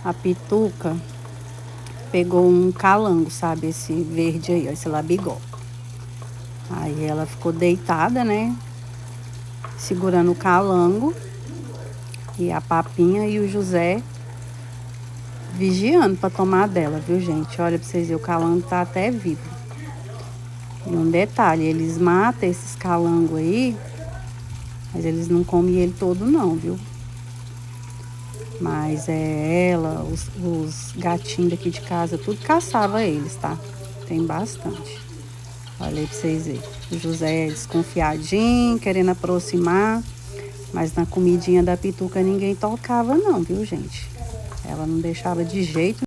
A Pituca pegou um calango, sabe? Esse verde aí, ó, esse labigó. Aí ela ficou deitada, né? Segurando o calango. E a Papinha e o José vigiando para tomar dela, viu, gente? Olha pra vocês verem, o calango tá até vivo. E um detalhe, eles matam esses calangos aí, mas eles não comem ele todo não, viu? Mas ela, os gatinhos daqui de casa, tudo caçava eles, tá? Tem bastante. Olha aí pra vocês verem. O José é desconfiadinho, querendo aproximar. Mas na comidinha da Pituca ninguém tocava não, viu, gente? Ela não deixava de jeito